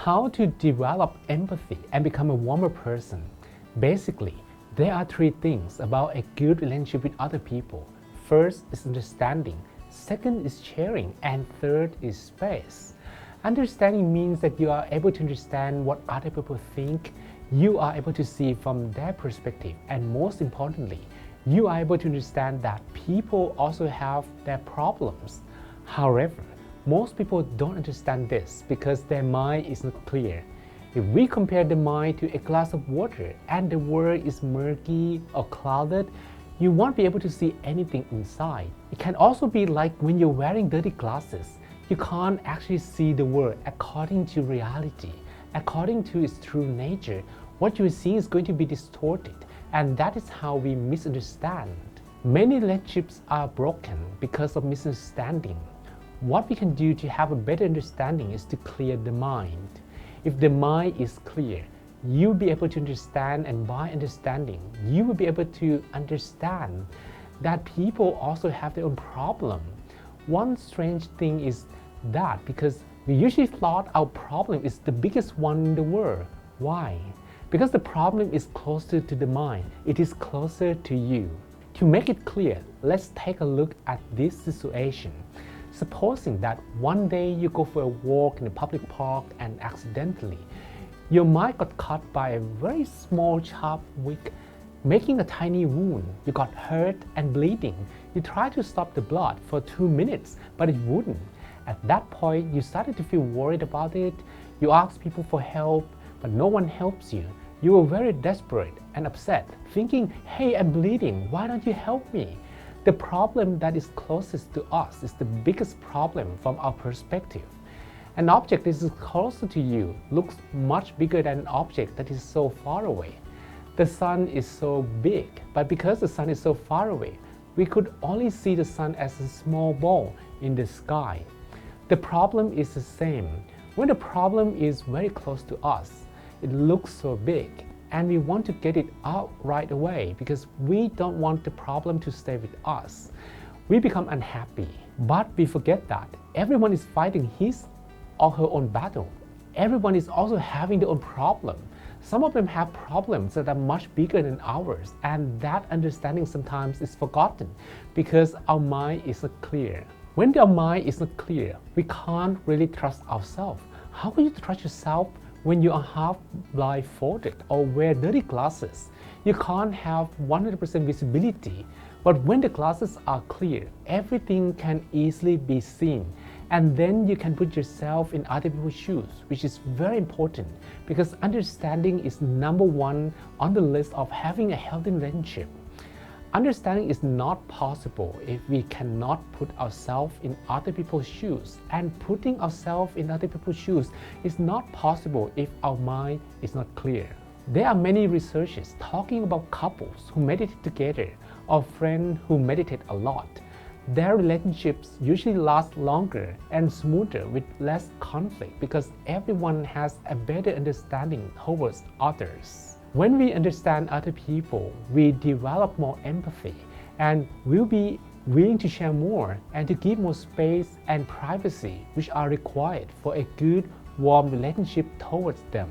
How to develop empathy and become a warmer person. Basically, there are three things about a good relationship with other people. First is understanding, second is sharing, and third is space. Understanding means that you are able to understand what other people think, you are able to see from their perspective, and most importantly, you are able to understand that people also have their problems. However, most people don't understand this because their mind is not clear. If we compare the mind to a glass of water and the world is murky or clouded, you won't be able to see anything inside. It can also be like when you're wearing dirty glasses. You can't actually see the world according to reality, according to its true nature. What you see is going to be distorted, and that is how we misunderstand. Many relationships are broken because of misunderstanding. What we can do to have a better understanding is to clear the mind. If the mind is clear, you'll be able to understand, and by understanding, you will be able to understand that people also have their own problem. One strange thing is that because we usually thought our problem is the biggest one in the world. Why? Because the problem is closer to the mind. It is closer to you. To make it clear, let's take a look at this situation. Supposing that one day you go for a walk in a public park and accidentally, your mind got caught by a very small sharp wick, making a tiny wound. You got hurt and bleeding. You tried to stop the blood for 2 minutes, but it wouldn't. At that point, you started to feel worried about it. You asked people for help, but no one helps you. You were very desperate and upset, thinking, hey, I'm bleeding, why don't you help me? The problem that is closest to us is the biggest problem from our perspective. An object that is closer to you looks much bigger than an object that is so far away. The sun is so big, but because the sun is so far away, we could only see the sun as a small ball in the sky. The problem is the same. When the problem is very close to us, it looks so big, and we want to get it out right away because we don't want the problem to stay with us. We become unhappy, but we forget that everyone is fighting his or her own battle. Everyone is also having their own problem. Some of them have problems that are much bigger than ours, and that understanding sometimes is forgotten because our mind is not clear. When our mind is not clear, we can't really trust ourselves. How can you trust yourself when you are half blindfolded or wear dirty glasses? You can't have 100% visibility, but when the glasses are clear, everything can easily be seen, and then you can put yourself in other people's shoes, which is very important because understanding is number one on the list of having a healthy relationship. Understanding is not possible if we cannot put ourselves in other people's shoes, and putting ourselves in other people's shoes is not possible if our mind is not clear. There are many researches talking about couples who meditate together or friends who meditate a lot. Their relationships usually last longer and smoother with less conflict because everyone has a better understanding towards others. When we understand other people, we develop more empathy and will be willing to share more and to give more space and privacy, which are required for a good, warm relationship towards them.